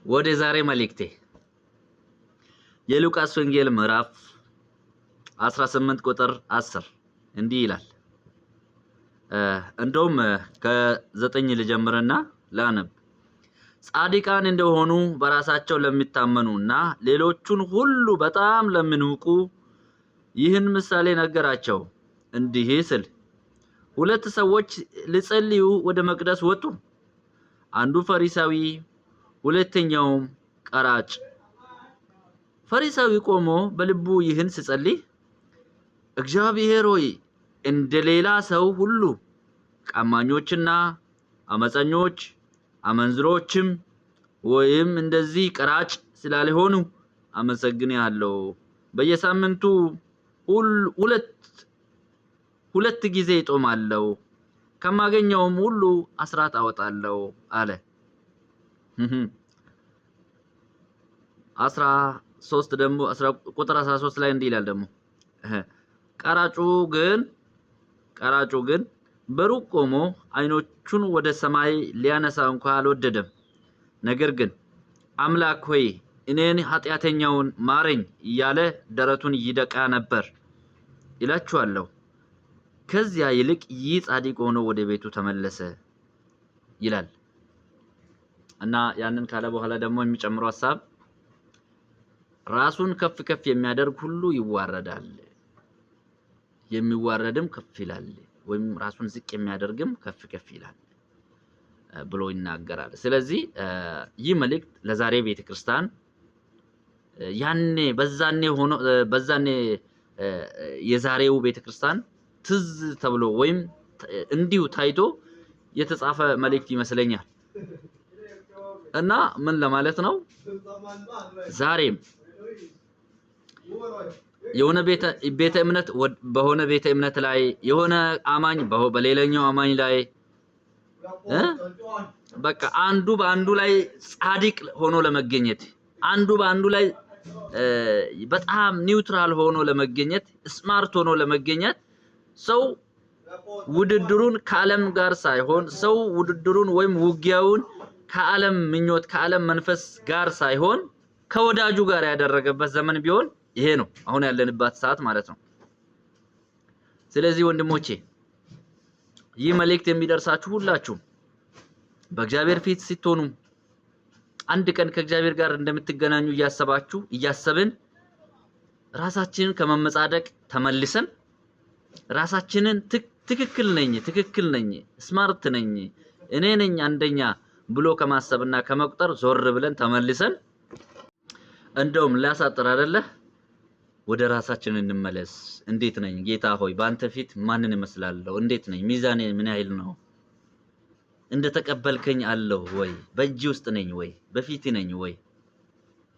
ወደ ዛሬ መልእክቴ የሉቃስ ወንጌል ምዕራፍ 18 ቁጥር 10 እንዲህ ይላል። እንደውም ከ9 ልጀምርና ላነብ። ጻድቃን እንደሆኑ በራሳቸው ለሚታመኑና ሌሎቹን ሁሉ በጣም ለሚንቁ ይህን ምሳሌ ነገራቸው። እንዲህ ሲል ሁለት ሰዎች ሊጸልዩ ወደ መቅደስ ወጡ። አንዱ ፈሪሳዊ ሁለተኛውም ቀራጭ። ፈሪሳዊ ቆሞ በልቡ ይህን ሲጸልይ እግዚአብሔር ሆይ እንደሌላ ሰው ሁሉ ቀማኞችና አመፀኞች አመንዝሮችም ወይም እንደዚህ ቀራጭ ስላልሆኑ አመሰግናለሁ። በየሳምንቱ ሁለት ጊዜ ጾማለሁ፣ ከማገኘውም ሁሉ አስራት አወጣለሁ አለ። 13 ደግሞ ቁጥር 13 ላይ እንዲህ ይላል ደግሞ ቀራጩ ግን በሩቅ ቆሞ አይኖቹን ወደ ሰማይ ሊያነሳ እንኳን አልወደደም። ነገር ግን አምላክ ሆይ እኔን ኃጢአተኛውን ማረኝ እያለ ደረቱን ይደቃ ነበር ይላችኋለሁ። ከዚያ ይልቅ ይህ ጻድቅ ሆኖ ወደ ቤቱ ተመለሰ ይላል። እና ያንን ካለ በኋላ ደግሞ የሚጨምረው ሐሳብ ራሱን ከፍ ከፍ የሚያደርግ ሁሉ ይዋረዳል፣ የሚዋረድም ከፍ ይላል፣ ወይም ራሱን ዝቅ የሚያደርግም ከፍ ከፍ ይላል ብሎ ይናገራል። ስለዚህ ይህ መልእክት ለዛሬ ቤተክርስቲያን በዛኔ የዛሬው ቤተክርስቲያን ትዝ ተብሎ ወይም እንዲሁ ታይቶ የተጻፈ መልእክት ይመስለኛል። እና ምን ለማለት ነው? ዛሬም የሆነ ቤተ እምነት በሆነ ቤተ እምነት ላይ የሆነ አማኝ በሌላኛው አማኝ ላይ በቃ አንዱ በአንዱ ላይ ጻድቅ ሆኖ ለመገኘት አንዱ በአንዱ ላይ በጣም ኒውትራል ሆኖ ለመገኘት ስማርት ሆኖ ለመገኘት ሰው ውድድሩን ከዓለም ጋር ሳይሆን ሰው ውድድሩን ወይም ውጊያውን ከዓለም ምኞት ከዓለም መንፈስ ጋር ሳይሆን ከወዳጁ ጋር ያደረገበት ዘመን ቢሆን ይሄ ነው አሁን ያለንበት ሰዓት ማለት ነው። ስለዚህ ወንድሞቼ ይህ መልእክት የሚደርሳችሁ ሁላችሁ በእግዚአብሔር ፊት ስትሆኑ አንድ ቀን ከእግዚአብሔር ጋር እንደምትገናኙ እያሰብን ራሳችንን ከመመጻደቅ ተመልሰን ራሳችንን ትክክል ነኝ ስማርት ነኝ እኔ ነኝ አንደኛ ብሎ ከማሰብና ከመቁጠር ዞር ብለን ተመልሰን እንደውም ላሳጥር አይደለ ወደ ራሳችን እንመለስ። እንዴት ነኝ ጌታ ሆይ ባንተ ፊት ማንን እመስላለሁ? እንዴት ነኝ? ሚዛኔ ምን ያህል ነው? እንደተቀበልከኝ አለው ወይ? በእጅ ውስጥ ነኝ ወይ? በፊት ነኝ ወይ?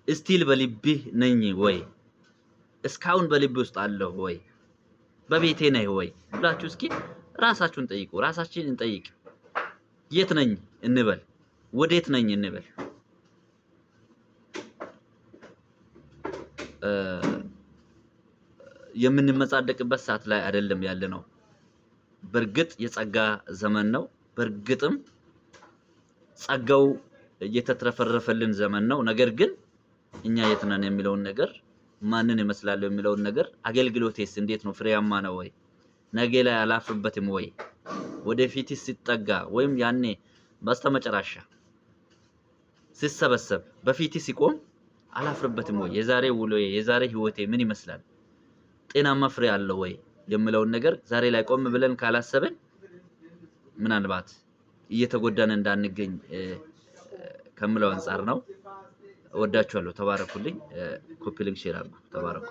እስቲል በልብህ ነኝ ወይ? እስካሁን በልብህ ውስጥ አለው ወይ? በቤቴ ነህ ወይ ብላችሁ እስኪ ራሳችሁን ጠይቁ። ራሳችንን እንጠይቅ። የት ነኝ እንበል፣ ወዴት ነኝ እንበል። የምንመጻደቅበት ሰዓት ላይ አይደለም ያለነው። በርግጥ የጸጋ ዘመን ነው። በርግጥም ጸጋው እየተትረፈረፈልን ዘመን ነው። ነገር ግን እኛ የት ነን የሚለውን ነገር ማንን እመስላለሁ የሚለውን ነገር አገልግሎቴስ እንዴት ነው? ፍሬያማ ነው ወይ? ነገ ላይ አላፍርበትም ወይ? ወደፊት ሲጠጋ ወይም ያኔ በስተመጨረሻ ሲሰበሰብ በፊት ሲቆም አላፍርበትም ወይ? የዛሬ ውሎዬ የዛሬ ህይወቴ ምን ይመስላል? ጤናማ ፍሬ አለው ወይ የሚለውን ነገር ዛሬ ላይ ቆም ብለን ካላሰብን ምናልባት እየተጎዳን እንዳንገኝ ከምለው አንፃር ነው። ወዳችኋለሁ። ተባረኩልኝ። ኮፒ ሊንክ ሼር አድርጉ። ተባረኩ።